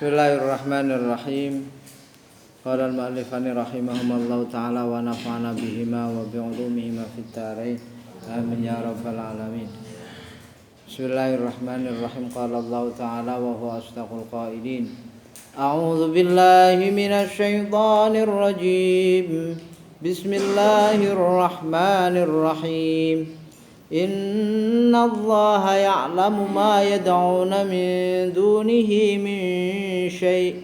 Bismillahirrahmanirrahim. Qala al-mu'allif rahimahumullahu ta'ala wa nafa'ana bihima wa bi'ulumihima fid dharain. Amin ya rabbal alamin. Bismillahirrahmanirrahim. Qala Allah ta'ala wa huwa asdaqul qailin. A'udzu billahi minasy syaithanir rajim. Bismillahirrahmanirrahim. Inna allaha ya'lamu ma yad'una min dunihi min syai'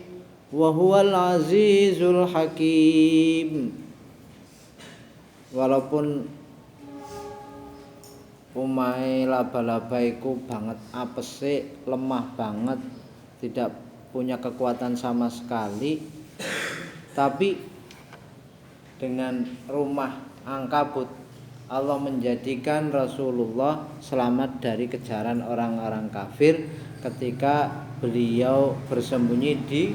wa huwal azizul hakim. Walaupun umahe laba-laba iku banget apese, lemah banget, tidak punya kekuatan sama sekali, tapi dengan rumah Ankabut Allah menjadikan Rasulullah selamat dari kejaran orang-orang kafir ketika beliau bersembunyi di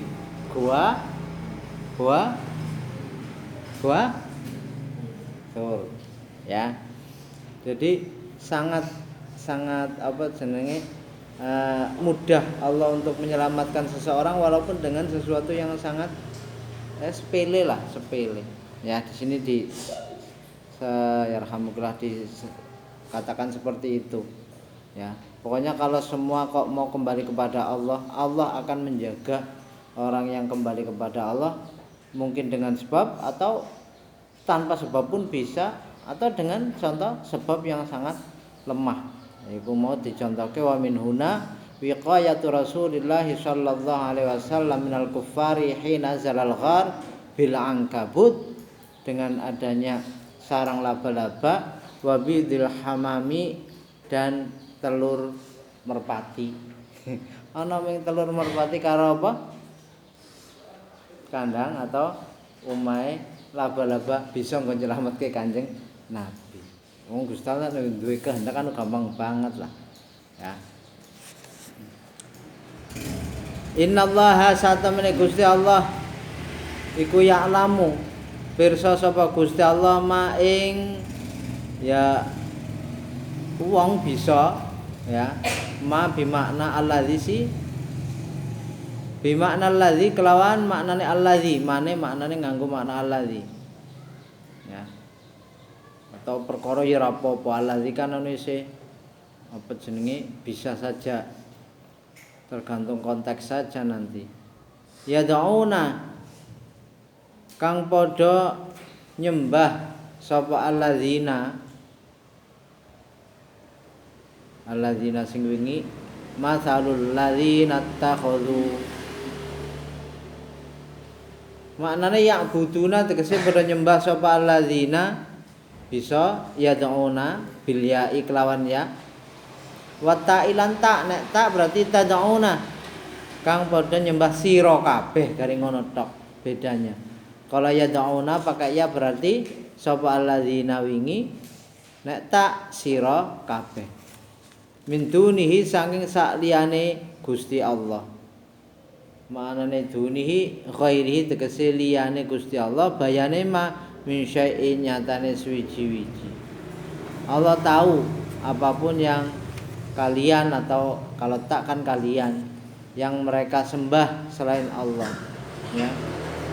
gua Tur, ya. Jadi sangat mudah Allah untuk menyelamatkan seseorang walaupun dengan sesuatu yang sangat sepele. Ya, di sini yarhamukallah dikatakan seperti itu, ya. Pokoknya kalau semua kok mau kembali kepada Allah, Allah akan menjaga orang yang kembali kepada Allah, mungkin dengan sebab atau tanpa sebab pun bisa, atau dengan contoh sebab yang sangat lemah. Iku mau dicontohke wa min huna wiqayatu Rasulillah sallallahu alaihi wasallam minal kuffari hina zalal ghar bil ankabut, dengan adanya sarang laba-laba, wabidil hamami, dan telur merpati. Ana ming telur merpati karo apa? Kandang atau umahe laba-laba bisa nggo nyelametke Kanjeng Nabi. Wong Gusti Allah duwe kehendak kan gampang banget lah. Ya. Innallaha satamene Gusti Allah iku ya'lamu pirsa sapa Gusti Allah maing, ya wong bisa, ya, ma bimakna allazi bimakna allazi kelawan maknane allazi, maknane nganggo makna allazi, ya, atau perkara ya apa-apa. Allazi kan ono isi apa jenenge, bisa saja tergantung konteks saja nanti. Ya dauna kang padha nyembah sapa alladzina sing wingi masalul ladzina takhadhu, maknane ya'buduna tegese padha nyembah sapa alladzina, bisa yad'una bil ya'i kelawan ya, wa ta'ilan ta, nek tak berarti tad'una kang padha nyembah sira kabeh, kari ngono tok bedanya. Kalau yad'una pakai ya berarti sapa alladzina wingi, nek tak sira kabeh. Min dunihi saking sakliyane Gusti Allah. Maknane dunihi ghairihi tegese liyane Gusti Allah, bayane ma min syai'in nyatane suwiji-wiji. Allah tahu apapun yang kalian, atau kalau tak kan kalian, yang mereka sembah selain Allah, ya.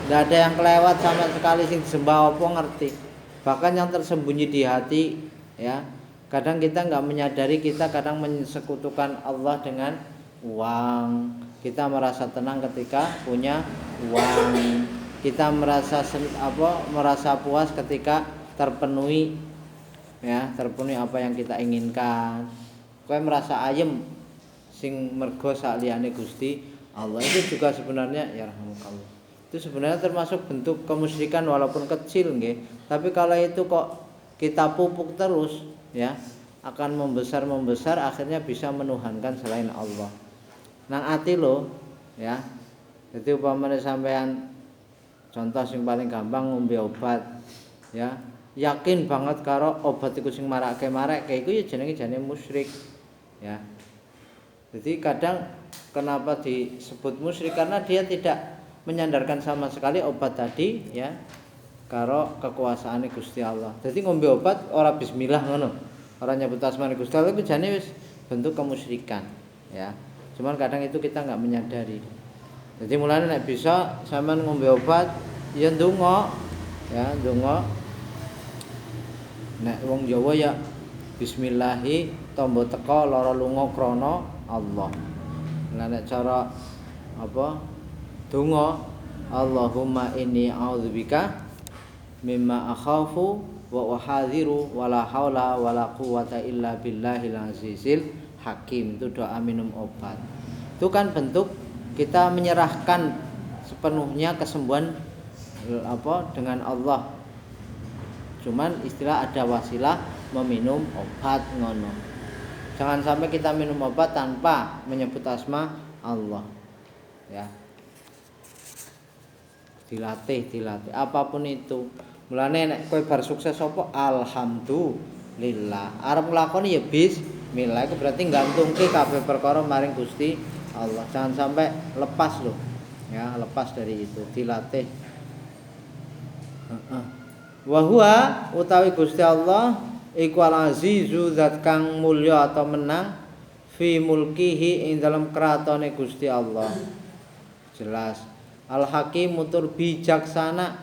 Tidak ada yang kelewat sama sekali sing disembah apa ngerti. Bahkan yang tersembunyi di hati, ya. Kadang kita enggak menyadari kita kadang menyekutukan Allah dengan uang. Kita merasa tenang ketika punya uang. Kita merasa puas ketika terpenuhi, ya, terpenuhi apa yang kita inginkan. Kowe merasa ayem sing mergo sakliyane Gusti Allah. Itu juga sebenarnya ya rahmukallah, itu sebenarnya termasuk bentuk kemusyrikan walaupun kecil, nggih. Tapi kalau itu kok kita pupuk terus, ya, akan membesar akhirnya bisa menuhankan selain Allah. Nang ati lo, ya. Jadi umpamane sampean contoh sing paling gampang ngombe obat, ya. Yakin banget karo obat iku sing marake iku ya jenenge musyrik, ya. Jadi kadang kenapa disebut musyrik, karena dia tidak menyandarkan sama sekali obat tadi, ya, karo kekuasaane Gusti Allah. Jadi ngombe obat ora bismillah ngono, ora nyebut asmane Gusti Allah, itu jane wis bentuk kemusyrikan, ya. Cuman kadang itu kita enggak menyadari. Jadi mulane nek bisa sampean ngombe obat ya ndonga. Ya, ndonga. Nek wong Jawa ya bismillahi tombo teka lara lunga krana Allah. Lah nek cara apa? Donga Allahumma inni a'udzubika mimma akhafu wa uhadhiru wala haula wala quwwata illa billahil azizil hakim. Itu doa minum obat. Itu kan bentuk kita menyerahkan sepenuhnya kesembuhan apa dengan Allah. Cuman istilah ada wasilah meminum obat ngono. Jangan sampai kita minum obat tanpa menyebut asma Allah. Ya. Dilatih apapun itu. Mulane nek kowe bar sukses apa alhamdulillah. Arep nglakoni ya bismillah. Itu berarti nggantungke kabeh perkara maring Gusti Allah. Jangan sampai lepas loh. Ya, lepas dari itu, dilatih. Wa huwa utawi Gusti Allah iku al-azizu zat kang mulya atau menang fi mulkihi ing dalam keratone Gusti Allah. Jelas. Al-Hakim mutur bijaksana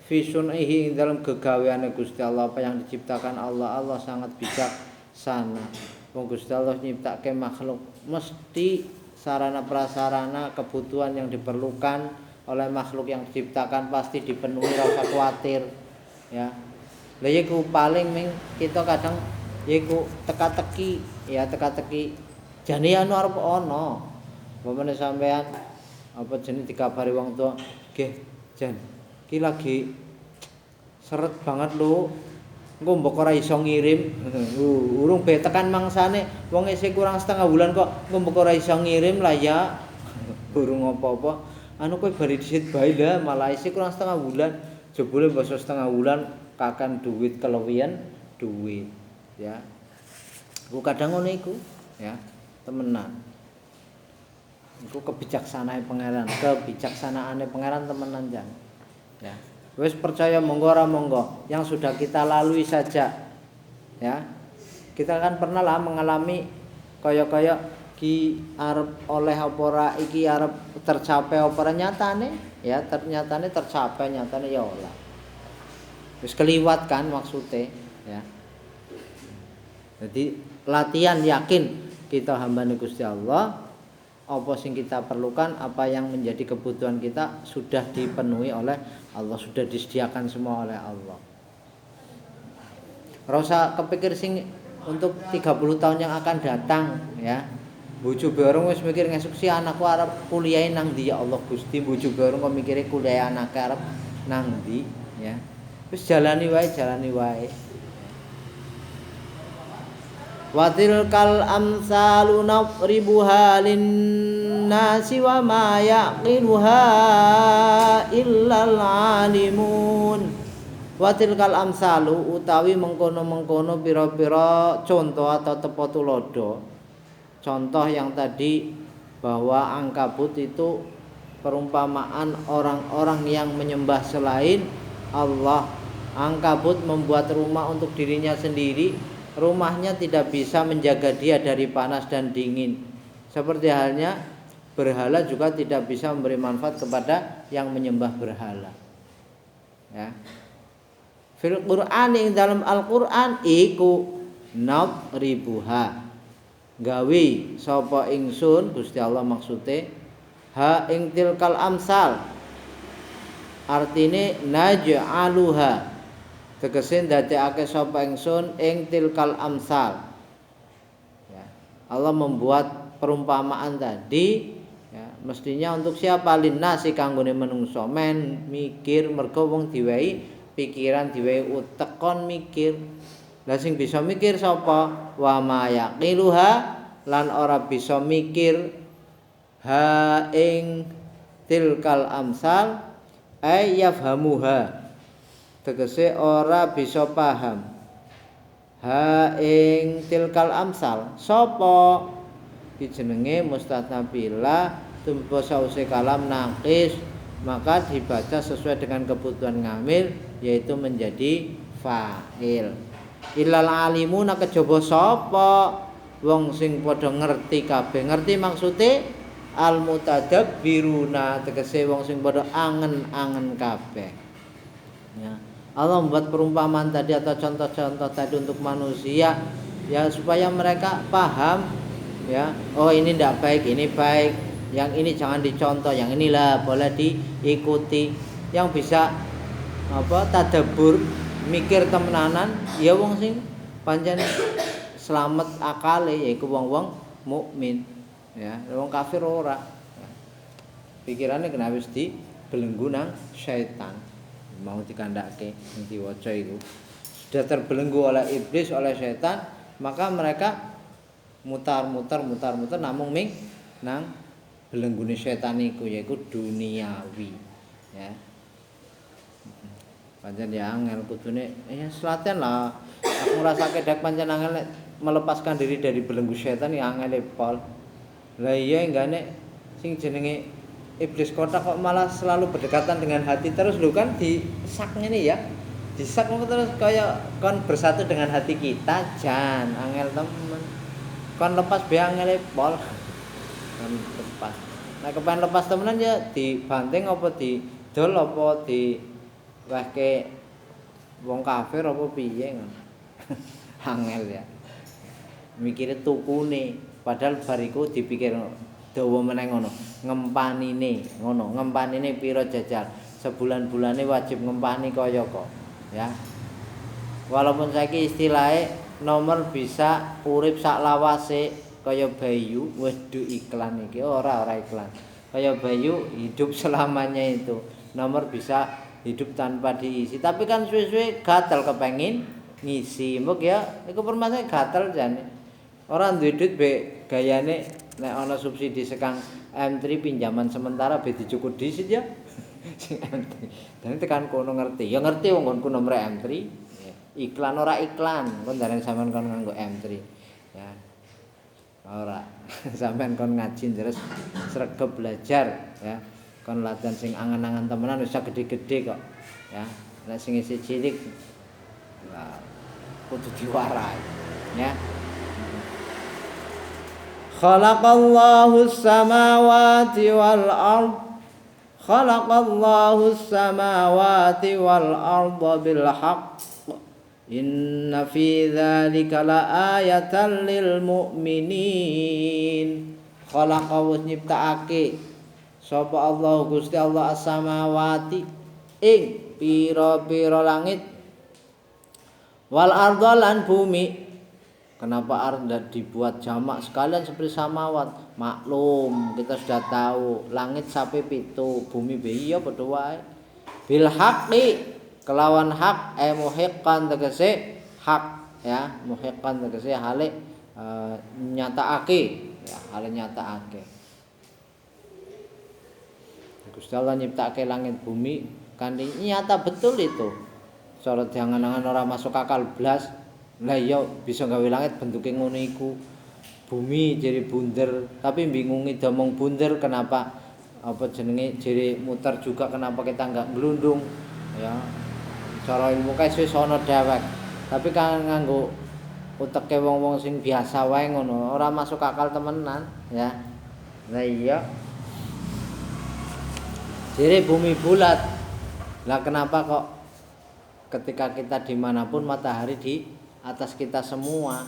fi sun'ihi ing dalam gegaweane Gusti Allah. Apa yang diciptakan Allah sangat bijaksana. Wong Gusti Allah nyiptake makhluk mesti sarana prasarana kebutuhan yang diperlukan oleh makhluk yang diciptakan pasti dipenuhi, ora usah kuwatir. Ya. Lah iku paling ming kita kadang iku teka-teki, ya teka-teki. Jane anu arep ana. Pemene sampean apa jenenge dikabari wong tua, "Nggih, Jan. Ki lagi seret banget lho. Engko mbok ora iso ngirim." Urung be tekan mangsane, wong isih kurang setengah bulan kok engko mbok ora iso ngirim lah ya. Burung apa-apa. Anu kowe bari disit bae lah, malah isih kurang setengah bulan. Jebule basa setengah bulan kakan duit kelewian duit ya. Ku kadang ngono iku ya, temenan. Iku kebijaksanaane pangeran temenan jan. Ya. Wis percaya monggo ora monggo, yang sudah kita lalui saja. Ya. Kita kan pernah lah mengalami kaya-kaya ki arep oleh apa ora, iki arep tercapai apa ora, nyatane ya ternyatane tercapai, nyatane ya ora. Wis keliwat kan maksudnya ya. Jadi latihan yakin kita hamba Gusti Allah, apa sing kita perlukan, apa yang menjadi kebutuhan kita sudah dipenuhi oleh Allah, sudah disediakan semua oleh Allah. Rasa kepikir sing untuk 30 tahun yang akan datang ya. Bojo bareng wis mikir ngesuk si anakku arep kuliah nang ndi ya Allah Gusti, bojo bareng kok mikire kuliah anake arep nang ndi ya. Wis jalani wae. Watil kal amsalu nadribuha linnasi wa ma yaqiluha illal alimun. Watil kal amsalu utawi mengkono-mengkono pira-pira contoh atau tepo tulodo. Contoh yang tadi bahwa Ankabut itu perumpamaan orang-orang yang menyembah selain Allah. Ankabut membuat rumah untuk dirinya sendiri. Rumahnya tidak bisa menjaga dia dari panas dan dingin. Seperti halnya berhala juga tidak bisa memberi manfaat kepada yang menyembah berhala. Ya. Fil Qur'an ing dalam Al-Qur'an iku nadribuha. Gawe sapa ingsun Gusti Allah maksude ha ing tilkal amsal. Artine naj'aluha. Tegese ndadekake sapa ingsun ing tilkal amsal. Ya. Allah membuat perumpamaan tadi ya, mestinya untuk siapa? Linnasi kanggone menungso. Men mikir mergo wong diwehi pikiran, diwehi utek kon mikir. Lah sing bisa mikir sapa? Wa ma yaqiluha, lan ora bisa mikir ha ing tilkal amsal ay yafhamuha. Tegese ora bisa paham ha ing tilkal amsal. Sapa? Ki jenenge mustatnabila tumpo sause kalam naqis, maka dibaca sesuai dengan kebutuhan ngamil, yaitu menjadi fa'il. Illal alimuna kejaba sapa wong sing padha ngerti kabeh. Ngerti maksude al mutadabbiruna tegese wong sing padha angen-angen kabeh. Ya. Allah membuat perumpamaan tadi atau contoh-contoh tadi untuk manusia ya supaya mereka paham ya, oh ini tidak baik, ini baik, yang ini jangan dicontoh, yang inilah boleh diikuti. Yang bisa tadabbur mikir temenanan ya wong sing pancen slamet akale yaiku wong-wong mukmin ya, wong kafir ora. Pikirannya kena wis dibelenggu nang syaitan. Mau dikandake sing diwaca iku sudah terbelenggu oleh iblis, oleh syaitan, maka mereka mutar-mutar namung ming nang belenggune syaitan iku yaiku duniawi ya. Pancen ya angel kudune ya selatan lah. Aku ngrasake dak pancen angel melepaskan diri dari belenggu syaitan ya angel pol. Lah iya enggane sing jenenge iblis kotak kok malah selalu berdekatan dengan hati terus lho kan disak ngene ya. Disak terus kaya kon bersatu dengan hati kita jan angel temen. Kon lepas be angel pol. Kon lepas. Nek kepen lepas temenan ya dibanting apa didol apa di wehke wong kafir apa piye ngono. Angel ya. Mikire tukune padahal bariku dipikir dawa meneh ngono. Ngempanine pira jajal. Sebulan-bulane wajib ngempani kaya kok ya. Walaupun saiki istilahnya nomor bisa urip sak lawase kaya Bayu, waduh iklan iki ora iklan. Kaya Bayu hidup selamanya itu. Nomor bisa hidup tanpa diisi. Tapi kan suwe-suwe gatel kepengin ngisi. Mbok ya iku permasalahan gatel jane. Ora duwe duit be gayane nek ana subsidi sekang M3 pinjaman sementara be dicukur disit ya. Sing M3. Dan tekan kono ngerti. Ya ngerti wong konku nomor M3. Iklan ora iklan. Kon dareng sampean kon nganggo M3. Ya. Ora. Sampean kon ngaji terus sregep belajar ya. Kon latihan sing angan-angan temenan wis gede-gede kok. Ya. Nek sing isih cilik lah kudu diwarai. Ya. Khalaqallahu samawati wal ard. Khalaqallahu samawati wal arda bil haqq. Inna fi dzalika laayatan lil mu'minin. Khalaqahu nyiptakake sapa Allah Gusti Allah as-samawati ing pira-pira langit wal arda lan bumi. Kenapa arda dibuat jamak sekalian seperti samawat? Maklum, kita sudah tahu langit sampai pitu, bumi iya padha wae. Bil haqqi kelawan hak muhiqqan tegese hak ya, muhiqqan tegese hale nyatakake ya, hale nyatakake. Gusti Allah nyiptakake langit bumi kan nyata betul itu. Cara diangan-angan ora masuk akal blas. Lah iya bisa gawe langit bentuke ngono iku. Bumi jadi bunder, tapi bingungi domong bunder kenapa apa jenenge jere muter juga kenapa kita enggak glundung ya. Cara ilmu kae wis ana dhewek. Tapi kan nganggo uteke wong-wong sing biasa wae ngono, ora masuk akal temenan ya. Lah iya. Jere bumi bulat. Lah kenapa kok ketika kita dimanapun matahari di atas kita semua.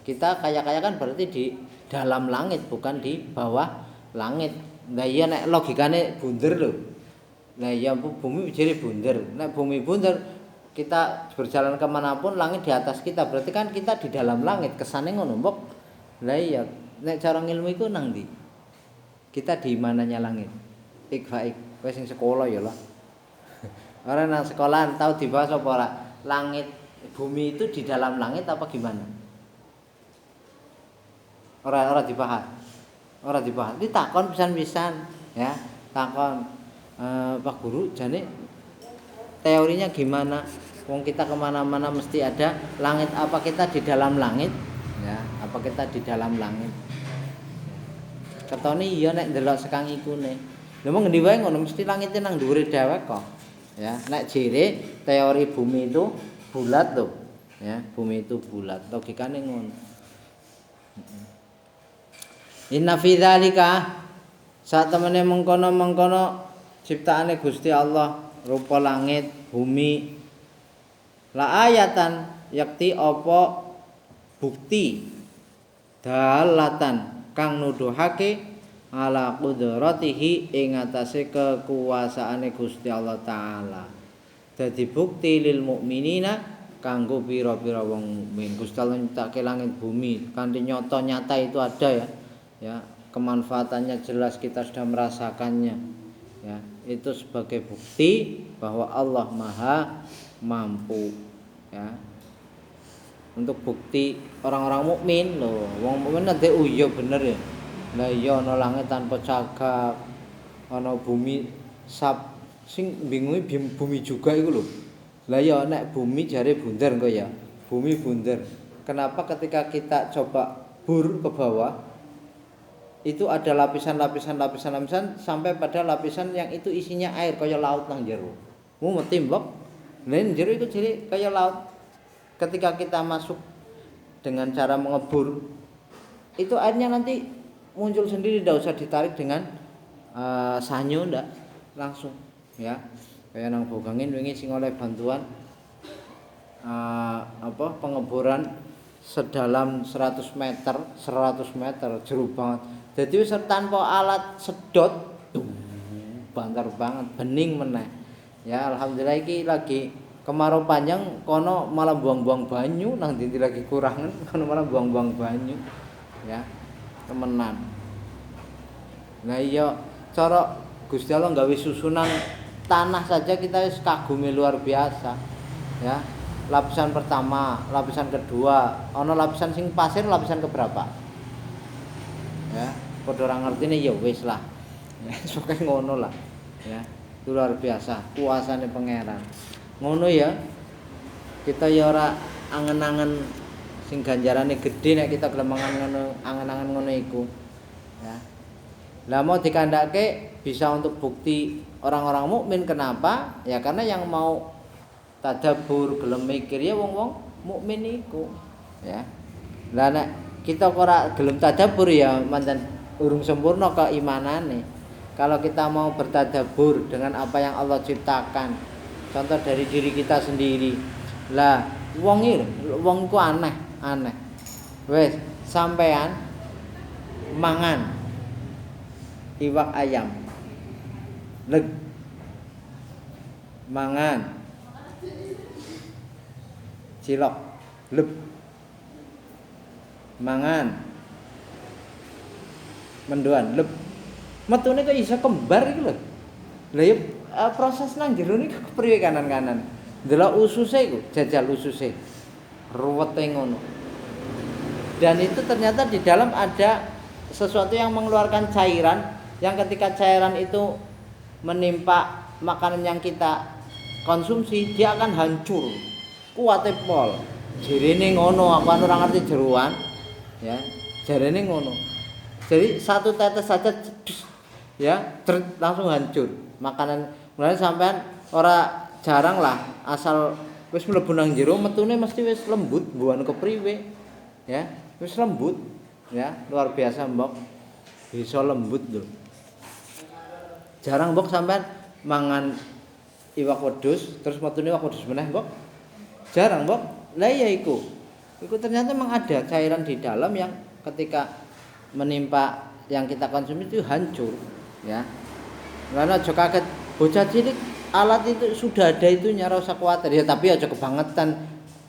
Kita kaya-kaya kan berarti di dalam langit bukan di bawah langit. Lah iya nek logikane bunder lho. Lah iya bumi jadi bunder. Nek bumi bunder kita berjalan kemanapun langit di atas kita. Berarti kan kita di dalam langit. Kesane ngono mbok. Lah iya nek cara ilmu iku nang ndi? Kita di mananya langit? Ik kowe sing sekolah ya lah. Ora nang sekolahan tahu dibahas apa ora? Langit bumi itu di dalam langit apa gimana? Ora dibahas. Ora dibahas. Ditakon pisan-pisan ya, takon Pak Guru jane teorinya gimana? Wong kita kemana-mana mesti ada langit, apa kita di dalam langit? Ya, apa kita di dalam langit? Ketone iya nek ndelok sekang ikune. Lha mong ngendi wae ngono mesti langite nang dhuwure dhewek kok. Ya, nek jere teori bumi itu bulat tuh. Ya, bumi itu bulat. Logikane ngono. Inna fi dzalika Sak temene mengkono-mengkono ciptaane Gusti Allah, rupa langit, bumi. La ayatan yakti apa bukti dalatan kang nuduhake ala qudratihi ing atase kekuasaane Gusti Allah taala. Dadi bukti lil mukminina kanggo pira-pira wong mukmin. Gusti Allah nyiptake langit bumi kanthi nyata itu ada ya. Ya, kemanfaatannya jelas kita sudah merasakannya. Ya, itu sebagai bukti bahwa Allah Maha mampu. Ya. Untuk bukti orang-orang mukmin loh, wong mukmin nanti iya bener ya. Lah iya ana langit tanpa cagak, ana bumi sap sing bingungi bumi juga iku lho. Lah ya nek bumi jare bunder engko ya. Bumi bunder. Kenapa ketika kita coba bur ke bawah itu ada lapisan sampai pada lapisan yang itu isinya air kaya laut nang jero. Mu mesti mbok. Len jero itu jadi kaya laut. Ketika kita masuk dengan cara mengebur itu airnya nanti muncul sendiri, tidak usah ditarik dengan sanyo ndak, langsung ya. Kayak nang Bogangin wingi sing oleh bantuan pengeboran sedalam 100 meter jero banget. Jadi wis tanpa alat sedot banter banget, bening meneh. Ya alhamdulillah iki lagi kemarau panjang kono malah buang-buang banyu, nang ndi lagi kurangan kono malah buang-buang banyu. Ya, temenan. Nah iya cara Gusti Allah gawe susunan tanah saja kita wis kagume luar biasa. Ya. Lapisan pertama, lapisan kedua, ana lapisan sing pasir lapisan keberapa? Ya, padha ora ngertine ya wis lah. Ya, pokoke ngono lah. Ya, itu luar biasa kuasane pangeran. Ngono ya. Kita ya ora angen-angen sing ganjarane gedhe nek kita gelem angen-angen ngono iku. Ya. Lah mau dikandake bisa untuk bukti orang-orang mukmin kenapa? Ya karena yang mau tadabbur gelem mikir ya wong-wong mukmin iku. Ya. Lah nek kita ora gelem tadabbur ya manten urung sempurna keimanane. Kalau kita mau bertadabbur dengan apa yang Allah ciptakan, contoh dari diri kita sendiri. Lah wong ku aneh. Wes sampean mangan iwak ayam. Leg mangan cilok leb mangan mendoan leb metune kok iso kembar iki lho. Lah ya proses nang jero niku kepriye kanan-kanan. Delok ususe iku, jajal ususe. Ruwete ngono. Dan itu ternyata di dalam ada sesuatu yang mengeluarkan cairan yang ketika cairan itu menimpa makanan yang kita konsumsi dia akan hancur. Kuwate pol. Jerene ngono, aku ora ngerti jeroan. Ya, jarene ngono. Jadi satu tetes saja ya langsung hancur. Makanan mulai sampean ora jarang lah asal wis mlebu nang jero metune mesti wis lembut mbuhan kepriwe. Ya, wis lembut. Ya, luar biasa mbok. Bisa lembut lho. Jarang mbok sampean mangan iwak wedhus terus metune iwak wedhus meneh mbok. Jarang mbok. Lah ya iku. Iku ternyata memang ada cairan di dalam yang ketika menimpa yang kita konsumsi itu hancur, ya. Karena aja kaget bocah cilik alat itu sudah ada itunya ora usah kuwatir ya, tapi aja kebangetan.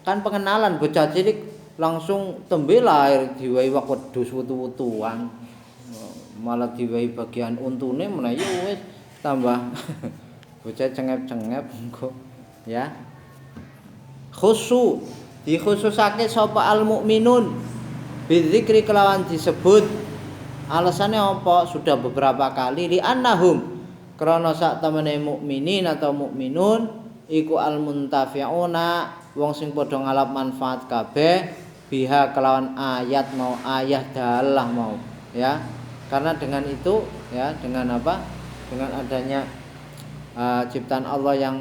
Kan pengenalan bocah cilik langsung tembe lahir diwai iwak wedhus wutu-wutuan. Malah diwai bagian untune meneh ya wis tambah bocah cengep-cengep engko, ya. Khusu dikhususake sapa al mukminun bidzikri kelawan disebut alasannya apa sudah beberapa kali li annahum krana sak temene mukminin atau mukminun iku al muntafi'una wong sing padha ngalap manfaat kabeh biha kelawan ayat mau ayat dalah mau, ya. Karena dengan itu ya dengan apa dengan adanya ciptaan Allah yang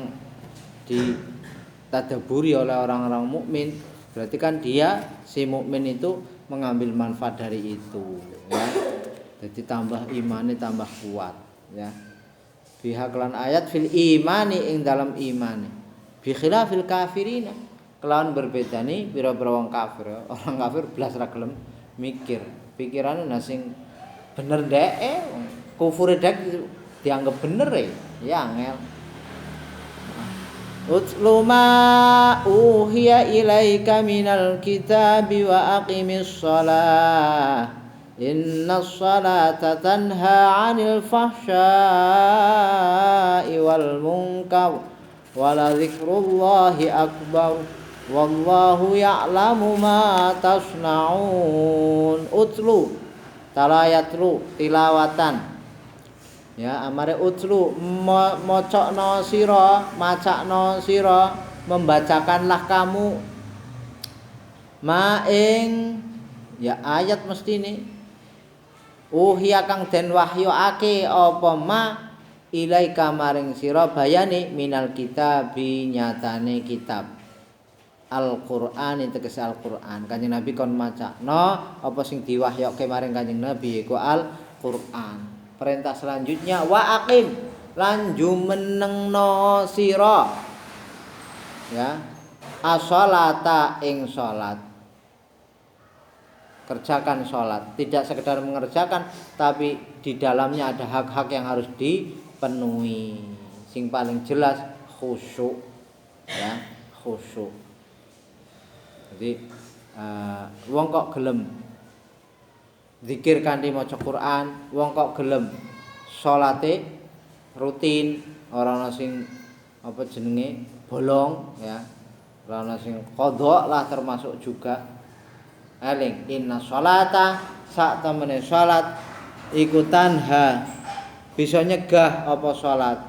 ditadaburi oleh orang-orang mukmin, berarti kan dia si mukmin itu mengambil manfaat dari itu, ya. Jadi tambah imane tambah kuat ya. Biha kelan ayat fil imani ing dalam imane. Bi khilafil kafirina. Kelawan berbedane pira-pira wong kafir. Orang kafir blas ra gelem mikir. Pikirane sing bener dhek kufure dhek dianggap bener ya angel. Utlu ma uhiya ilaika minal kitabi wa aqimis shalah innas salata tanha 'anil fahsya'i wal munkar wala dzikrullahi akbar wallahu ya'lamu ma tasna'un. Utlu talayatlu tilawatan ya amare utlu mocokno sira macakno sira membacakanlah kamu ma ing ya ayat mestine uhya kang den wahyuake apa ma ilaika maring sira bayane minal kitabi nyatane kitab Al-Qur'an tegese Al-Qur'an. Kanjeng Nabi kon macakno apa sing diwahyuake maring Kanjeng Nabi iku Al-Qur'an. Perintah selanjutnya wa aqim lan jumenengno sira ya as-shalata ing salat. Kerjakan salat, tidak sekedar mengerjakan tapi di dalamnya ada hak-hak yang harus dipenuhi. Sing paling jelas khusyuk ya, khusyuk. Jadi wong kok gelem zikir kanthi maca Quran, wong kok gelem salate rutin, ora ana sing apa jenenge bolong ya. Ora ana sing qadha lah termasuk juga. Eling inna sholata sak temene salat iku tanha bisa nyegah apa salat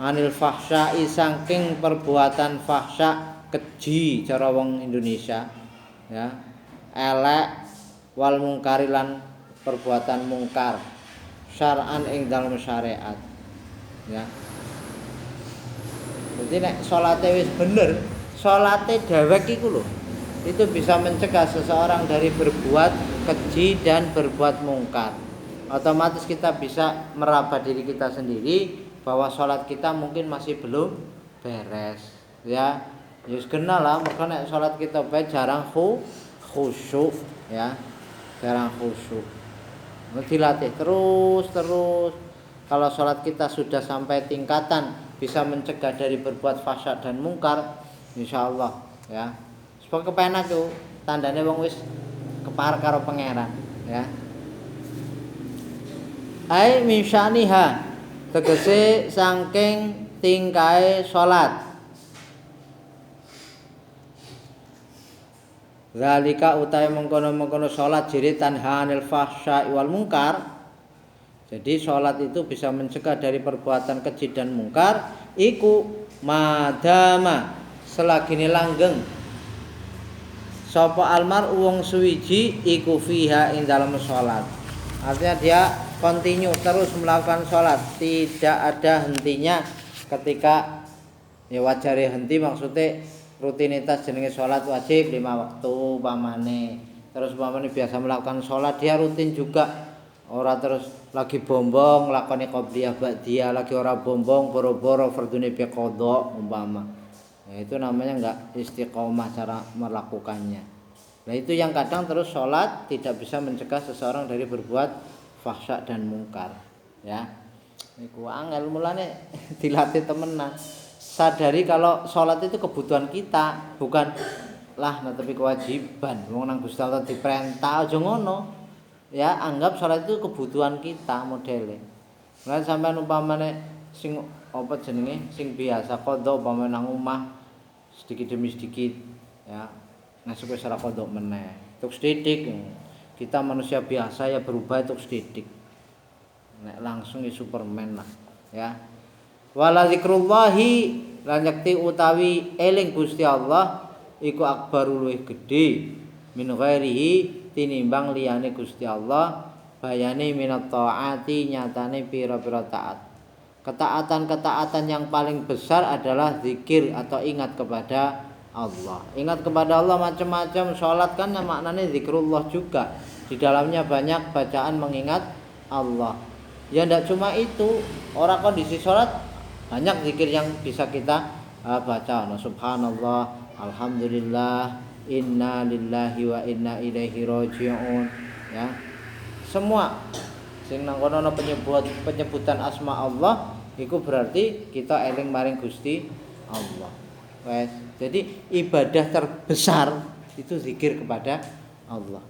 anil fahsya'i saking perbuatan fahsya keji cara wong Indonesia ya. Elek wal mungkarilan perbuatan mungkar syar'an ing dalam syariat ya. Jadi nek salate wis bener, salate dhewek iku lho itu bisa mencegah seseorang dari berbuat keji dan berbuat mungkar. Otomatis kita bisa meraba diri kita sendiri bahwa salat kita mungkin masih belum beres ya. Wis kenal lah mergo nek salat kita bae jarang khusyuk ya. Jarang khusyuk. Dilatih terus. Kalau sholat kita sudah sampai tingkatan bisa mencegah dari berbuat fahsya dan mungkar, insyaallah ya. Sebab kepenak tuh tandane wong wis keparek karo pangeran ya. Ai min syaniha tegese saking tingkae sholat. Zalika utahe mengkono-mengkono salat jere tanha 'anil fahsya'i wal munkar. Jadi salat itu bisa mencegah dari perbuatan keji dan mungkar iku madama selagine langgeng sapa almar wong suwiji iku fiha ing dalam salat. Artinya dia continue terus melakukan salat, tidak ada hentinya ketika ya wajare henti maksudnya rutinitas jenenge salat wajib 5 waktu pamane. Terus pamane biasa melakukan salat dia rutin juga. Ora terus lagi bombong lakoni qobliyah ba'diyah, lagi ora bombong boro-boro fardune bi qadha umpama. Ya, itu namanya enggak istiqomah cara melakukannya. Nah itu yang kadang terus salat tidak bisa mencegah seseorang dari berbuat fahsya dan mungkar ya. Niku angel mulane dilatih temenan. Sadari kalau sholat itu kebutuhan kita, bukan lah tapi kewajiban. Wong nang Gusti Allah diperintah aja ngono. Ya, anggap sholat itu kebutuhan kita modele. Lan sampean umpamane sing apa jenenge sing biasa qadha umpamane nang omah sedikit demi sedikit ya. Ngasuk wis ora qadha meneh. Tuk sedidik. Kita manusia biasa ya berubah tuk sedidik. Nek langsung ya Superman lah ya. Wala zikrullahi lan yakti utawi eling Gusti Allah iku akbaru luwih gedhe min ghairihi tinimbang liyane Gusti Allah bayane minat taati nyatane pira-pira taat. Ketaatan-ketaatan yang paling besar adalah zikir atau ingat kepada Allah. Ingat kepada Allah macam-macam. Salat kan maknanya zikrullah juga. Di dalamnya banyak bacaan mengingat Allah. Ya ndak cuma itu, orang kondisi sholat banyak zikir yang bisa kita baca. Nah, subhanallah, alhamdulillah, inna lillahi wa inna ilaihi raji'un. Ya. Semua sing nang kono penyebutan asma Allah iku berarti kita eling maring Gusti Allah. Wes. Jadi ibadah terbesar itu zikir kepada Allah.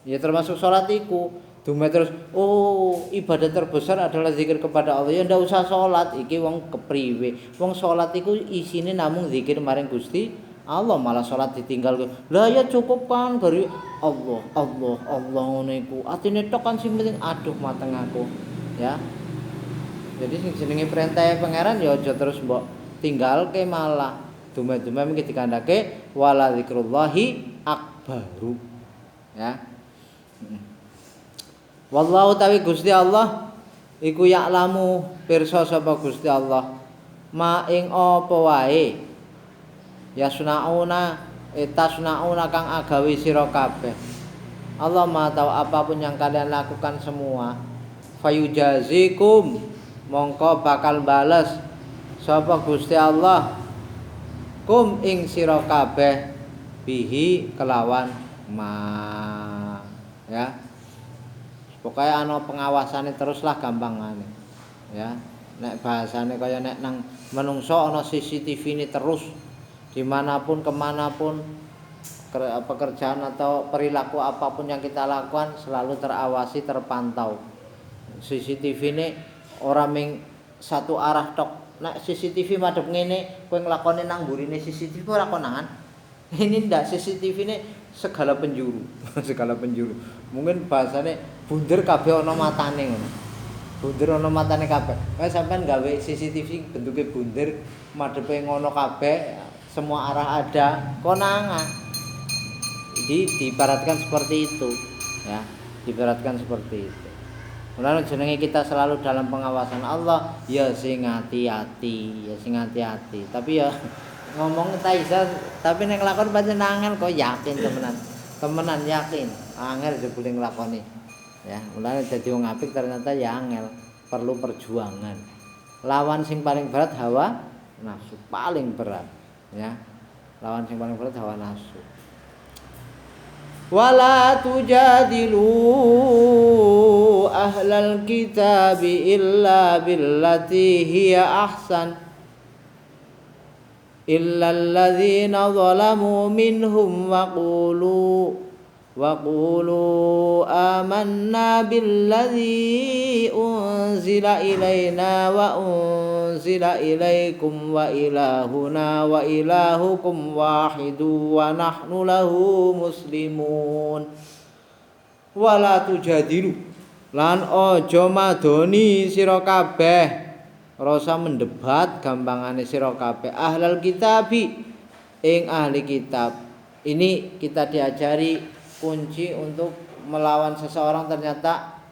Ya termasuk sholat iku. Dume terus, oh ibadah terbesar adalah zikir kepada Allah. Ya ndak usah sholat, iki wong kepriwe. Wong sholat iku isine namung zikir maring Gusti Allah, malah sholat ditinggal. Lah ya cukup kan gari Allah, Allah, Allah ngono iku. Atine tok kan sing penting aduh mateng aku. Ya. Jadi sing jenenge perintah pangeran ya aja terus mbok tinggalke malah. Dume-dume iki dikandake wala zikrullahi akbaru. Ya. Wallahu tawi Gusti Allah iku ya'lamu pirsa sapa Gusti Allah ma ing apa wae yasnauna tasnauna kang agawe sira kabeh. Allah Maha tahu apapun yang kalian lakukan semua. Fayujazikum mongko bakal bales sapa Gusti Allah kum ing sira kabeh bihi kelawan ma. Ya. Pokoknya ana pengawasane teruslah gampangane. Ya. Nek bahasane kaya nek nang menungso ana CCTV ini terus dimanapun kemanapun pekerjaan atau perilaku apapun yang kita lakukan selalu terawasi, terpantau. CCTV ini ora ming satu arah tok. Nek CCTV madhep ngene kowe nglakoni nang mburine CCTV ora konangan. Ini ndak CCTV ini segala penjuru, segala penjuru. Mungkin bahasane bunder kabeh ana matane ngono. Bunder ana matane kabeh. Kae sampean gawe CCTV bentuke bunder, madhepe ngono kabeh, semua arah ada, konangan. Jadi diibaratkan seperti itu, ya. Diibaratkan seperti itu. Mulane jenenge kita selalu dalam pengawasan Allah, ya sing hati-hati, ya sing hati-hati. Tapi ya ngomong taisa tapi nek nglakon pancen angel kok yakin temenan. Temenan yakin, angel jebule nglakoni. Ya, mulane dadi wong apik ternyata ya angel, perlu perjuangan. Lawan sing paling berat hawa nafsu, paling berat, ya. Lawan sing paling berat hawa nafsu. Wala tujadilu ahlal kitabi illa billati hiya ahsan illa alladzina zalamu minhum wa qulu amanna billadzi unzila ilaina wa unzila ilaikum wa ilahuna wa ilahukum wahidu wa nahnu lahu muslimun. Wala tujadilu lan aja madoni sira kabeh, rasa mendebat gampangane sira kabeh ahlal kitabi ing ahli kitab. Ini kita diajari kunci untuk melawan seseorang, ternyata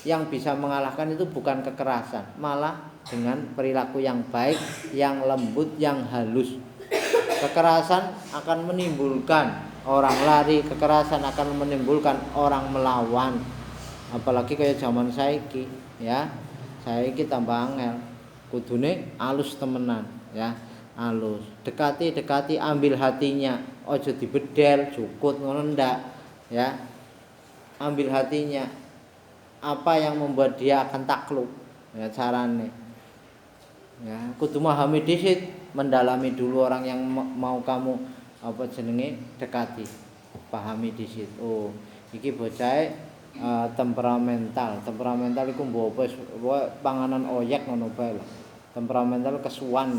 yang bisa mengalahkan itu bukan kekerasan, malah dengan perilaku yang baik, yang lembut, yang halus. Kekerasan akan menimbulkan orang lari, kekerasan akan menimbulkan orang melawan. Apalagi kayak zaman saiki, ya. Saiki tambah angel. Kudune alus temenan, ya. Alus. Dekati, ambil hatinya. Ojo dibedel, cukut ngono ndak. Ya, ambil hatinya, apa yang membuat dia akan takluk, ya carane. Ya, kudu memahami dhisik, mendalami dulu orang yang mau kamu apa jenenge dekati, pahami dhisik. Oh, iki bocah temperamental iku mbok wis panganan oyek ngono bae lho. Temperamental kesuwan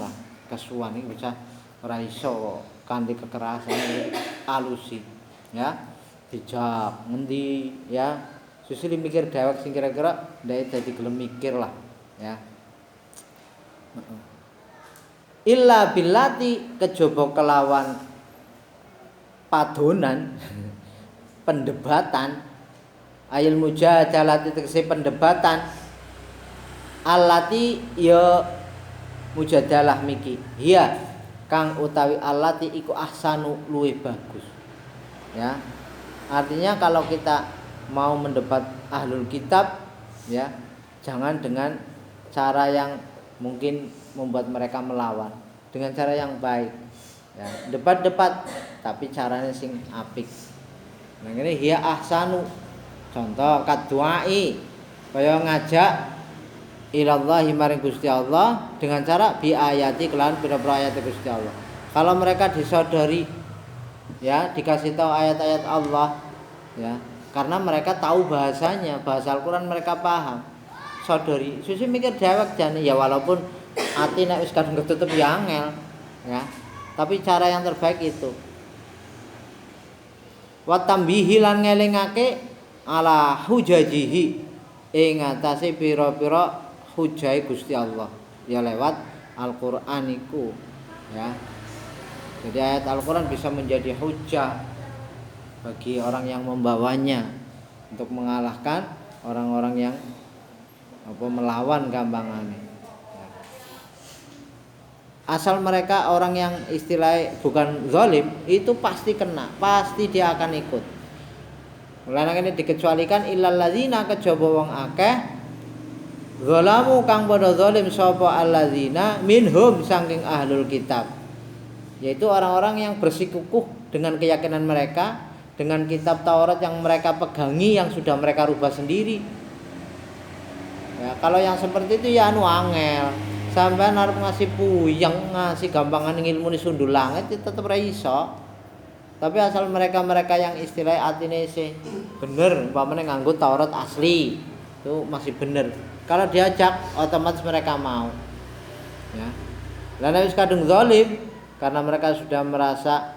iki bocah ora iso kanthi kekerasan alusi, ya. Dijak ngendi, ya susili mikir dewek sing kira-kira ndek dadi gelem mikir lah, ya. Illa billati kejaba kelawan padonan pendebatan ayil mujadalati tegese pendebatan allati ya mujadalah miki hiya kang utawi allati iku ahsanu luwih bagus, ya. Artinya kalau kita mau mendebat ahlul kitab ya. Jangan dengan cara yang mungkin membuat mereka melawan, dengan cara yang baik. Ya, debat-debat tapi caranya sing apik. Nah ini hiya ahsanu. Contoh kadduai kaya ngajak ilallahi maring Gusti Allah dengan cara bi ayati kelan pira-pira ayat Gusti Allah. Kalau mereka disodori ya dikasih tahu ayat-ayat Allah ya, karena mereka tahu bahasanya, bahasa Al-Qur'an mereka paham. Sodori, susi mikir dewek jane ya walaupun ati nek wis kadung ketutup ya angel ya. Tapi cara yang terbaik itu. Wa tambihi lan ngelingake ala hujajihi ing atase pira-pira hujai Gusti Allah ya lewat Al-Qur'an iku ya. Jadi ayat Al-Qur'an bisa menjadi hujah bagi orang yang membawanya untuk mengalahkan orang-orang yang melawan gampangane. Ya. Asal mereka orang yang istilahnya bukan zalim itu pasti kena, pasti dia akan ikut. Mulane ini dikecualikan illal ladzina kejaba wong akeh zalamu kang padha zalim sapa alladzina minhum saking ahlul kitab. Yaitu orang-orang yang bersikukuh dengan keyakinan mereka dengan kitab Taurat yang mereka pegangi yang sudah mereka rubah sendiri. Ya, kalau yang seperti itu ya anu angel. Sampeyan arep ngasih puyeng, ngasih gampangan ilmu ni sundul langit itu tetep ra iso. Tapi asal mereka-mereka yang istilah atine sih bener, umpamane nganggo Taurat asli, itu masih bener. Kalau diajak otomatis mereka mau. Ya. Lah nek wis kadung zalim karena mereka sudah merasa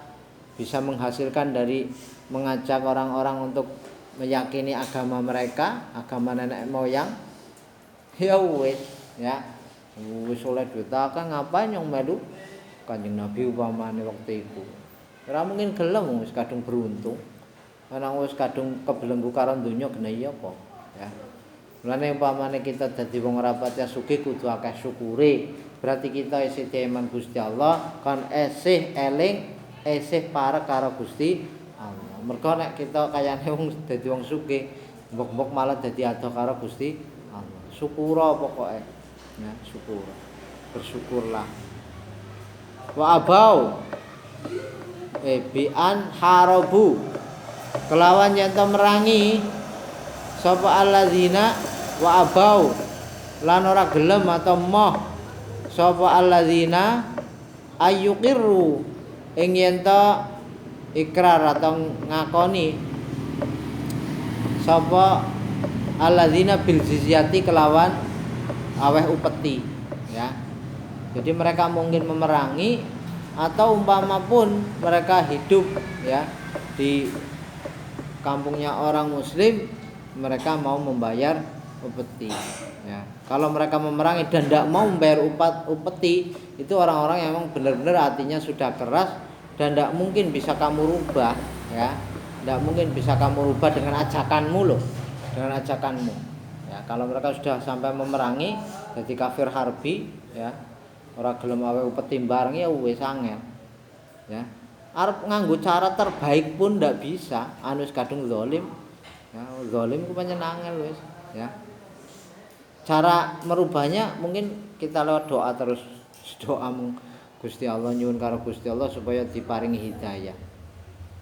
bisa menghasilkan dari mengajak orang-orang untuk meyakini agama mereka, agama nenek moyang. Ya wis, ya. Wis oleh duit akeh ngapain yang melu Kanjeng Nabi upamane waktu itu. Ora mungkin gelem wis kadung beruntung. Ana wis kadung kebelenggu karo donya kena iya apa, ya. Mulane upamane kita dadi wong ora pati sugih kudu akeh syukure. Berarti kita isih diiman Gusti Allah, kan esih eling, esih parek karo Gusti Allah. Mergo nek kita kayane wong dadi wong sugih, mbok-mbok malah dadi adoh karo Gusti Allah. Syukura pokoknya ya, syukur. Bersyukurlah. Wa abau bi'an harabu kelawan yen to merangi sapa alladzina wa abau lan ora gelem atau moh sapa alladzina ayyuqirru ing yen to ikrar atau ngakoni sapa alladzina bil jizyati kelawan aweh upeti ya. Jadi mereka mungkin memerangi atau umpama pun mereka hidup ya di kampungnya orang muslim, mereka mau membayar upeti ya. Kalau mereka memerangi dan tidak mau membayar upeti, itu orang-orang yang memang benar-benar hatinya sudah keras dan tidak mungkin bisa kamu rubah ya. Tidak mungkin bisa kamu rubah dengan ajakanmu loh. Dengan ajakanmu ya, kalau mereka sudah sampai memerangi jadi kafir harbi ya, ora gelem awe upeti bareng ya wis angel ya. Arep nganggo cara terbaik pun ndak bisa, anu kadung zalim ya, zalim ku pancen angel wis ya. Cara merubahnya mungkin kita lewat doa terus, doa Gusti Allah, nyuwun karo Gusti Allah supaya diparingi hidayah.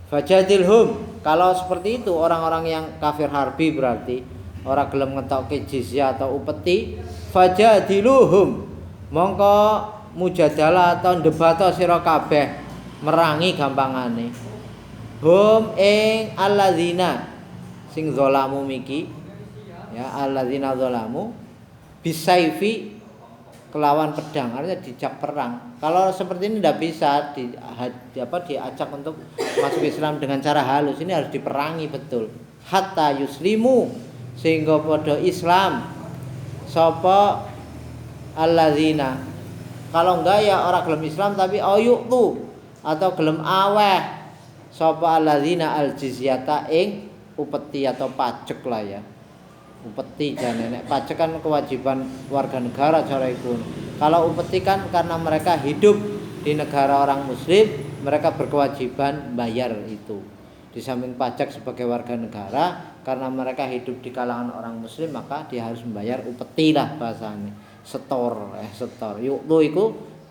Fajadilhum, kalau seperti itu orang-orang yang kafir harbi berarti orang gelem ngetokke jizyah atau upeti, fajadiluhum mongko mujadalah atau debato sira kabeh merangi gampangane hum ing alladzina sing zalamu miki ya, alladzina zalamu bisaifi kelawan pedang, artinya dijak perang. Kalau seperti ini tidak bisa diajak untuk masuk Islam dengan cara halus. Ini harus diperangi betul. Hatta yuslimu sehingga pada Islam sapa alladzina. Kalau enggak ya orang gelem Islam tapi oyuk tuh atau gelem aweh sapa alladzina al jizyata ing upeti atau pajak lah ya. Upeti jane nek pajak kan kewajiban warga negara cara iku. Kalau upeti kan karena mereka hidup di negara orang muslim, mereka berkewajiban bayar itu. Di samping pajak sebagai warga negara, karena mereka hidup di kalangan orang muslim, maka dia harus membayar upeti lah bahasane. Setor. Yu'tu iku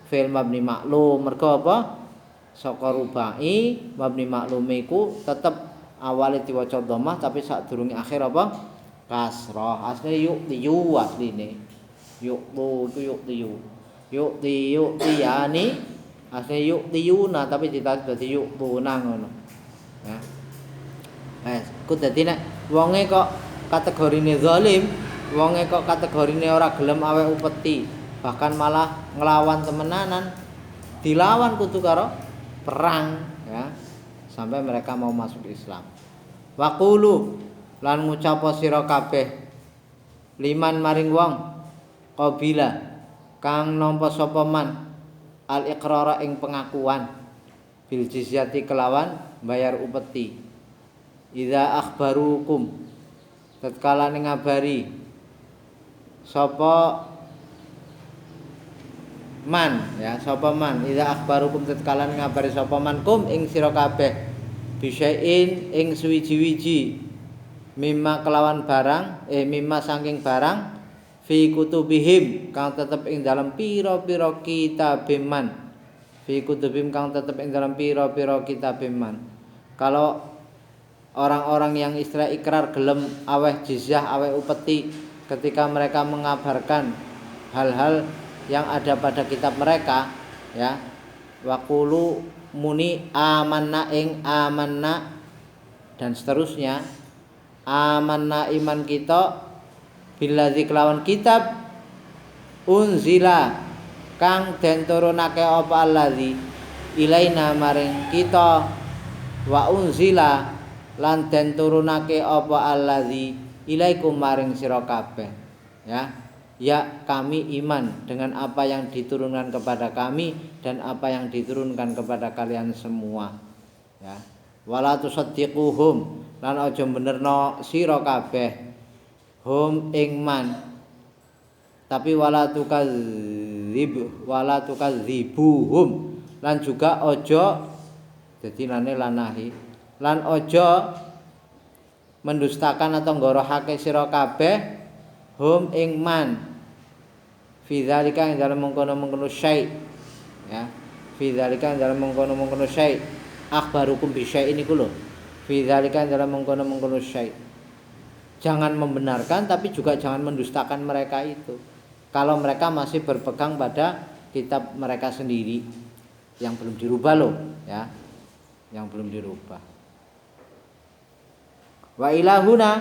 fi'il mabni maklum. Mergo apa? Saka rubai mabni maklum iku tetep awale diwaca dhammah tapi sadurunge akhir apa? Kasrah. Asline yu'tiyu asline. Yu'tu iku yu'tiyu. Yu'tiyani asline yu'tiyuna tapi ditas dadi yu'tuna ngono. Ya. Ku dadi nek wonge kok kategorine zalim, wonge kok kategorine ora gelem awek upeti, bahkan malah nglawan temenanan, dilawan kudu karo perang ya, sampai mereka mau masuk Islam. Waqulu lan ngucap sira kabeh liman maring wong qabila kang nampa sapa man al iqrara ing pengakuan bil jizyati kelawan bayar upeti. Idza akhbarukum tatkala ngabari sapa man ya sapa man idza akhbarukum tatkala ngabari sapa man kum ing sira kabeh bisain ing suwiji-wiji mimma kelawan barang mimma saking barang fi kutubihim kang tetep ing dalam pira-pira kitabeman fi kutubihim kang tetep ing dalam pira-pira kitabeman. Kalau orang-orang yang istilah ikrar gelem aweh jizyah aweh upeti ketika mereka mengabarkan hal-hal yang ada pada kitab mereka ya, waqulu muni amanna ing amanna dan seterusnya, amanna iman kita billadzi kelawan kitab unzila kang den turunake apa alladzi ilaina maring kita wa unzila lan den turunake apa alladzi ilaikum maring sira kabeh ya. Ya kami iman dengan apa yang diturunkan kepada kami dan apa yang diturunkan kepada kalian semua ya. Wala tusaddiquhum lan aja benerno sira kabeh hum ing man tapi wala tukadzibuhum lan juga aja dadi lane lanahi lan aja mendustakan atau ngorohake sira kabeh hum ing man fi dzalika ing dalem mengkono-mengkono syai ya, fi dzalika ing dalem mengkono-mengkono syai akhbarukum bi syai niku lho, fi dzalika ing dalem mengkono-mengkono syai. Jangan membenarkan tapi juga jangan mendustakan mereka itu kalau mereka masih berpegang pada kitab mereka sendiri yang belum dirubah loh ya, yang belum dirubah. Wa ilahuna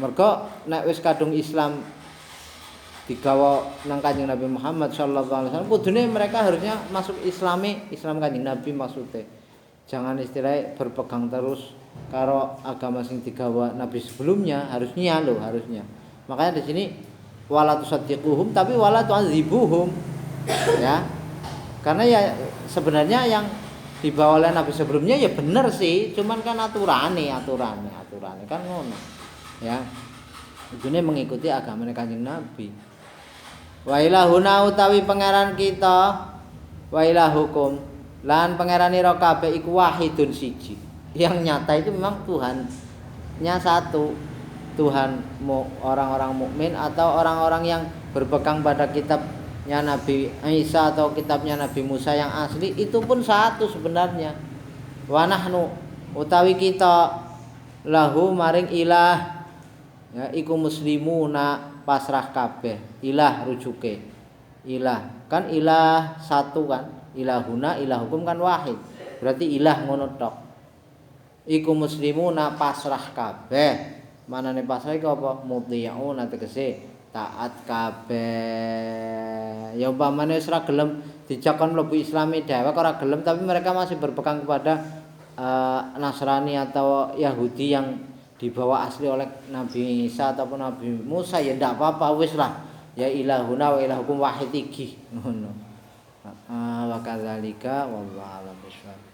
mergo nek wis kadung Islam digawa nang Kanjeng Nabi Muhammad sallallahu alaihi wasallam kudune mereka harusnya masuk Islam Kanjeng Nabi maksudnya. Jangan istilahnya berpegang terus karo agama sing digawa Nabi sebelumnya, harusnya. Makanya di sini wala tusaddiquhum tapi wala tu'adzibuhum ya. Karena ya sebenarnya yang dibawa oleh Nabi sebelumnya ya bener sih, cuman kan aturane kan ngono. Ya. Ujune mengikuti agama Kanjeng Nabi. Wa ilahuna utawi pangeran kita wa ilahukum lan pangeranira kabeh iku wahidun siji. Yang nyata itu memang Tuhannya satu. Tuhan orang-orang mukmin atau orang-orang yang berpegang pada kitabnya Nabi Isa atau kitabnya Nabi Musa yang asli itu pun satu sebenarnya. Wa nahnu utawi kita lahu maring ilah ya iku muslimuna pasrah kabeh. Ilah rujuke. Ilah kan ilah satu kan. Ilahuna ilahukum kan wahid. Berarti ilah ngono tok. Iku muslimuna pasrah kabeh. Manane pasrah iku apa? Muti'una tegese taat kabeh. Ya umpamane wis ora gelem dijakon mlebu Islami dhewek ora gelem tapi mereka masih berpegang kepada Nasrani atau Yahudi yang dibawa asli oleh Nabi Isa ataupun Nabi Musa ya ndak apa-apa wis lah. Ya ilahuna wa ilahukum wahid iki ngono. Wa kadzalika wallahu a'lam bishawab.